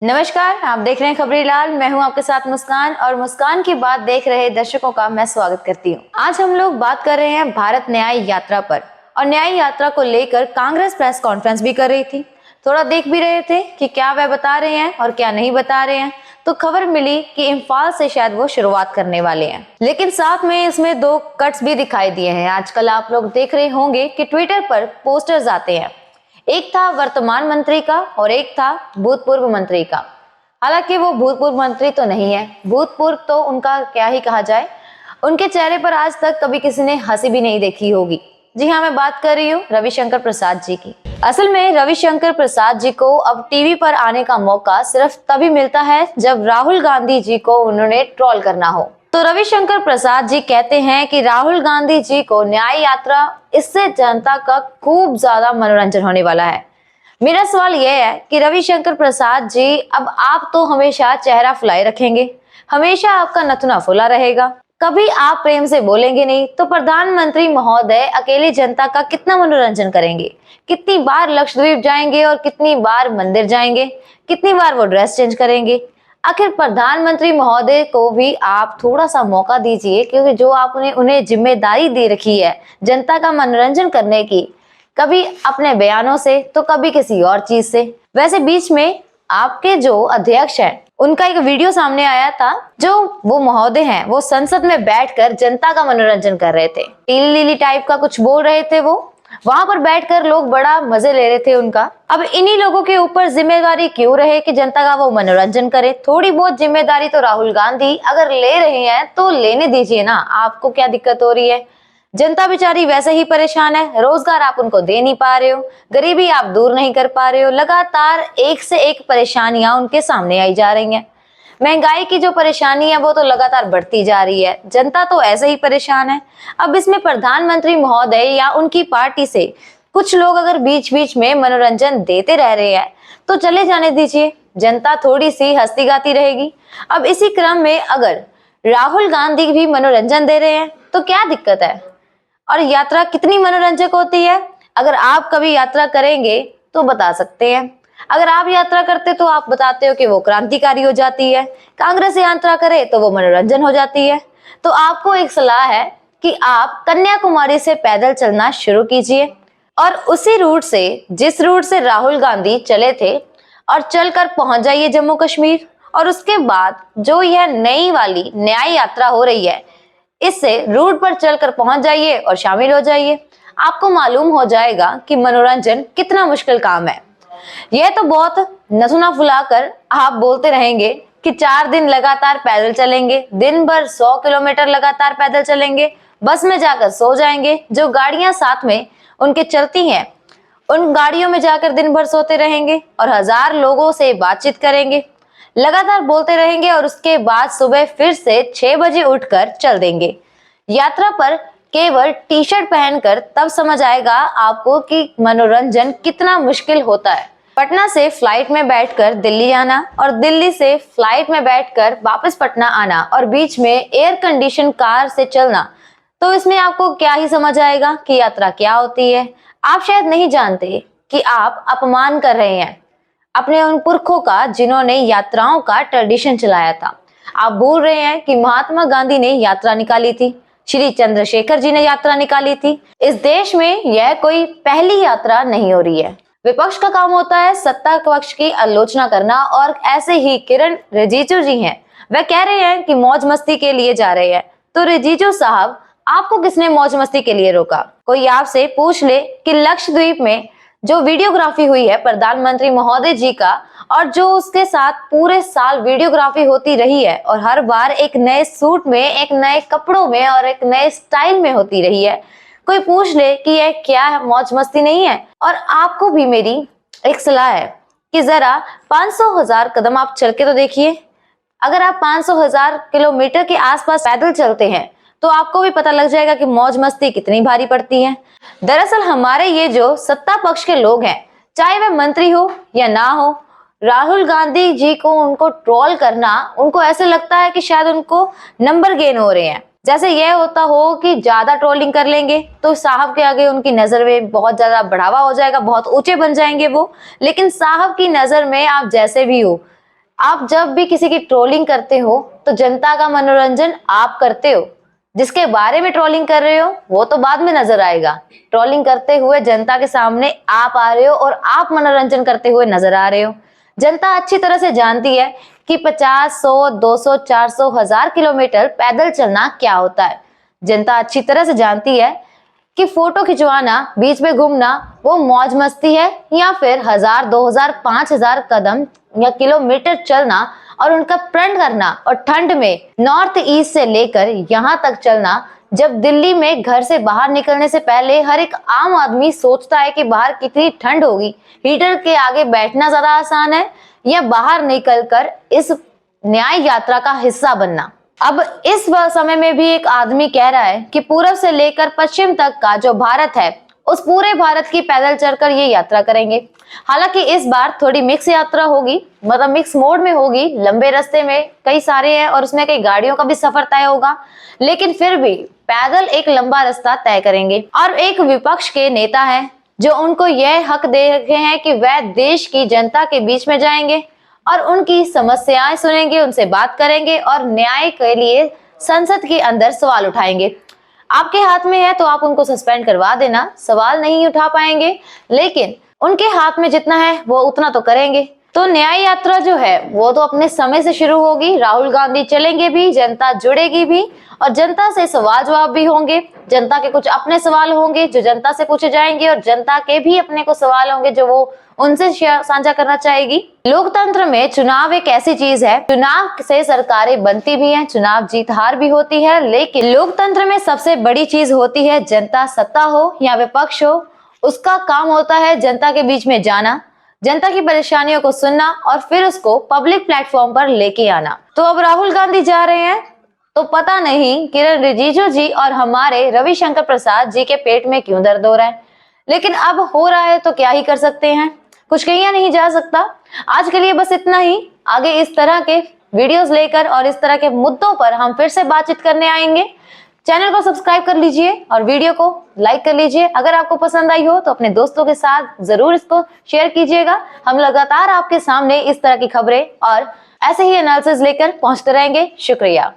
नमस्कार, आप देख रहे हैं खबरी लाल। मैं हूं आपके साथ मुस्कान और मुस्कान की बात देख रहे दर्शकों का मैं स्वागत करती हूं। आज हम लोग बात कर रहे हैं भारत न्याय यात्रा पर और न्याय यात्रा को लेकर कांग्रेस प्रेस कॉन्फ्रेंस भी कर रही थी। थोड़ा देख भी रहे थे कि क्या वह बता रहे हैं और क्या नहीं बता रहे हैं। तो खबर मिली कि इम्फाल से शायद वो शुरुआत करने वाले हैं, लेकिन साथ में इसमें 2 कट्स भी दिखाई दिए हैं। आजकल आप लोग देख रहे होंगे कि ट्विटर पर पोस्टर्स आते हैं, एक था वर्तमान मंत्री का और एक था भूतपूर्व मंत्री का। हालांकि वो भूतपूर्व मंत्री तो नहीं है, भूतपूर्व तो उनका क्या ही कहा जाए। उनके चेहरे पर आज तक कभी किसी ने हंसी भी नहीं देखी होगी। जी हाँ, मैं बात कर रही हूँ रविशंकर प्रसाद जी की। असल में रविशंकर प्रसाद जी को अब टीवी पर आने का मौका सिर्फ तभी मिलता है जब राहुल गांधी जी को उन्होंने ट्रोल करना हो। तो रविशंकर प्रसाद जी कहते हैं कि राहुल गांधी जी को न्याय यात्रा, इससे जनता का खूब ज्यादा मनोरंजन होने वाला है। मेरा सवाल यह है कि रविशंकर प्रसाद जी, अब आप तो हमेशा चेहरा फुलाए रखेंगे, हमेशा आपका नथुना फुला रहेगा, कभी आप प्रेम से बोलेंगे नहीं, तो प्रधानमंत्री महोदय अकेली जनता का कितना मनोरंजन करेंगे? कितनी बार लक्षद्वीप जाएंगे और कितनी बार मंदिर जाएंगे? कितनी बार वो ड्रेस चेंज करेंगे? आखिर प्रधानमंत्री महोदय को भी आप थोड़ा सा मौका दीजिए, क्योंकि जो आपने उन्हें जिम्मेदारी दे रखी है जनता का मनोरंजन करने की, कभी अपने बयानों से तो कभी किसी और चीज से। वैसे बीच में आपके जो अध्यक्ष हैं, उनका एक वीडियो सामने आया था, जो वो महोदय हैं वो संसद में बैठकर जनता का मनोरंजन कर रहे थे, टीली लीली टाइप का कुछ बोल रहे थे। वो वहां पर बैठकर लोग बड़ा मजे ले रहे थे उनका। अब इन्हीं लोगों के ऊपर जिम्मेदारी क्यों रहे कि जनता का वो मनोरंजन करे? थोड़ी बहुत जिम्मेदारी तो राहुल गांधी अगर ले रहे हैं तो लेने दीजिए ना, आपको क्या दिक्कत हो रही है? जनता बेचारी वैसे ही परेशान है, रोजगार आप उनको दे नहीं पा रहे हो, गरीबी आप दूर नहीं कर पा रहे हो, लगातार एक से एक परेशानियां उनके सामने आई जा रही हैं। महंगाई की जो परेशानी है वो तो लगातार बढ़ती जा रही है, जनता तो ऐसे ही परेशान है। अब इसमें प्रधानमंत्री महोदय या उनकी पार्टी से कुछ लोग अगर बीच बीच में मनोरंजन देते रह रहे हैं तो चले जाने दीजिए, जनता थोड़ी सी हंसती गाती रहेगी। अब इसी क्रम में अगर राहुल गांधी भी मनोरंजन दे रहे हैं तो क्या दिक्कत है? और यात्रा कितनी मनोरंजक होती है, अगर आप कभी यात्रा करेंगे तो बता सकते हैं। अगर आप यात्रा करते तो आप बताते हो कि वो क्रांतिकारी हो जाती है, कांग्रेस यात्रा करे तो वो मनोरंजन हो जाती है। तो आपको एक सलाह है कि आप कन्याकुमारी से पैदल चलना शुरू कीजिए और उसी रूट से, जिस रूट से राहुल गांधी चले थे, और चलकर पहुंच जाइए जम्मू कश्मीर। और उसके बाद जो यह नई वाली न्याय यात्रा हो रही है, इससे रूट पर चलकर पहुंच जाइए और शामिल हो जाइए। आपको मालूम हो जाएगा कि मनोरंजन कितना मुश्किल काम है। यह तो बहुत नथुना फुलाकर आप बोलते रहेंगे कि 4 दिन लगातार पैदल चलेंगे, दिन भर 100 किलोमीटर लगातार पैदल चलेंगे, बस में जाकर सो जाएंगे, जो गाड़ियां साथ में उनके चलती हैं उन गाड़ियों में जाकर दिन भर सोते रहेंगे और 1000 लोगों से बातचीत करेंगे, लगातार बोलते रहेंगे और उसके बाद सुबह फिर से 6 बजे उठकर चल देंगे। यात्रा पर केवल टी शर्ट पहनकर तब समझ आएगा आपको कि मनोरंजन कितना मुश्किल होता है। पटना से फ्लाइट में बैठकर दिल्ली आना और दिल्ली से फ्लाइट में बैठकर वापस पटना आना और बीच में एयर कंडीशन कार से चलना, तो इसमें आपको क्या ही समझ आएगा कि यात्रा क्या होती है। आप शायद नहीं जानते कि आप अपमान कर रहे हैं अपने उन पुरखों का जिन्होंने यात्राओं का ट्रेडिशन चलाया था। आप भूल रहे हैं कि महात्मा गांधी ने यात्रा निकाली थी, श्री चंद्रशेखर जी ने यात्रा निकाली थी। इस देश में यह कोई पहली यात्रा नहीं हो रही है। विपक्ष का काम होता है सत्ता पक्ष की आलोचना करना, और ऐसे ही किरण रिजिजू जी हैं, वह कह रहे हैं कि मौज मस्ती के लिए जा रहे हैं। तो रिजिजू साहब, आपको किसने मौज मस्ती के लिए रोका? कोई आपसे पूछ ले कि लक्षद्वीप में जो वीडियोग्राफी हुई है प्रधानमंत्री महोदय जी का, और जो उसके साथ पूरे साल वीडियोग्राफी होती रही है और हर बार एक नए सूट में, एक नए कपड़ों में और एक नए स्टाइल में होती रही है, कोई पूछ ले कि यह क्या है, मौज मस्ती नहीं है? और आपको भी मेरी एक सलाह है कि जरा 500,000 कदम आप चल के तो देखिए। अगर आप 500,000 किलोमीटर के आसपास पैदल चलते हैं तो आपको भी पता लग जाएगा कि मौज मस्ती कितनी भारी पड़ती है। दरअसल हमारे ये जो सत्ता पक्ष के लोग हैं, चाहे वह मंत्री हो या ना हो, राहुल गांधी जी को उनको ट्रोल करना, उनको ऐसे लगता है कि शायद उनको नंबर गेन हो रहे हैं। जैसे यह होता हो कि ज्यादा ट्रोलिंग कर लेंगे तो साहब के आगे उनकी नजर में बहुत ज्यादा बढ़ावा हो जाएगा, बहुत ऊंचे बन जाएंगे वो। लेकिन साहब की नजर में आप जैसे भी हो, आप जब भी किसी की ट्रोलिंग करते हो तो जनता का मनोरंजन आप करते हो, जिसके बारे में ट्रोलिंग कर रहे हो वो तो बाद में नजर आएगा। ट्रोलिंग करते हुए जनता के सामने आप आ रहे हो और आप मनोरंजन करते हुए नजर आ रहे हो। जनता अच्छी तरह से जानती है कि 50, 100, 200, 400, 1000 किलोमीटर पैदल चलना क्या होता है। जनता अच्छी तरह से जानती है कि फोटो खिंचवाना, बीच में घूमना वो मौज मस्ती है या फिर 1000, 2000, 5000 कदम या किलोमीटर चलना और उनका प्रण करना, और ठंड में नॉर्थ ईस्ट से लेकर यहाँ तक चलना। जब दिल्ली में घर से बाहर निकलने से पहले हर एक आम आदमी सोचता है कि बाहर कितनी ठंड होगी, हीटर के आगे बैठना ज्यादा आसान है या बाहर निकलकर इस न्याय यात्रा का हिस्सा बनना। अब इस समय में भी एक आदमी कह रहा है कि पूरब से लेकर पश्चिम तक का जो भारत है उस पूरे भारत की पैदल चलकर ये यात्रा करेंगे। हालांकि इस बार थोड़ी मिक्स यात्रा होगी, मतलब मिक्स मोड में होगी। लंबे रास्ते में कई सारे हैं और उसमें कई गाड़ियों का भी सफर तय होगा, लेकिन फिर भी पैदल एक लंबा रास्ता तय करेंगे। और एक विपक्ष के नेता है जो उनको यह हक दे रखे हैं कि वह देश की जनता के बीच में जाएंगे और उनकी समस्याएं सुनेंगे, उनसे बात करेंगे और न्याय के लिए संसद के अंदर सवाल उठाएंगे। आपके हाथ में है तो आप उनको सस्पेंड करवा देना, सवाल नहीं उठा पाएंगे, लेकिन उनके हाथ में जितना है वो उतना तो करेंगे। तो न्याय यात्रा जो है वो तो अपने समय से शुरू होगी। राहुल गांधी चलेंगे भी, जनता जुड़ेगी भी और जनता से सवाल जवाब भी होंगे। जनता के कुछ अपने सवाल होंगे जो जनता से पूछे जाएंगे और जनता के भी अपने को सवाल होंगे जो वो उनसे साझा करना चाहेगी। लोकतंत्र में चुनाव एक ऐसी चीज है, चुनाव से सरकारें बनती भी हैं, चुनाव जीत हार भी होती है, लेकिन लोकतंत्र में सबसे बड़ी चीज होती है जनता। सत्ता हो या विपक्ष हो, उसका काम होता है जनता के बीच में जाना, जनता की परेशानियों को सुनना और फिर उसको पब्लिक प्लेटफॉर्म पर लेके आना। तो अब राहुल गांधी जा रहे हैं तो पता नहीं किरण रिजिजू जी और हमारे रविशंकर प्रसाद जी के पेट में क्यों दर्द हो रहा है, लेकिन अब हो रहा है तो क्या ही कर सकते हैं, कुछ किया नहीं जा सकता। आज के लिए बस इतना ही। आगे इस तरह के वीडियोस लेकर और इस तरह के मुद्दों पर हम फिर से बातचीत करने आएंगे। चैनल को सब्सक्राइब कर लीजिए और वीडियो को लाइक कर लीजिए। अगर आपको पसंद आई हो तो अपने दोस्तों के साथ जरूर इसको शेयर कीजिएगा। हम लगातार आपके सामने इस तरह की खबरें और ऐसे ही एनालिसिस लेकर पहुंचते रहेंगे। शुक्रिया।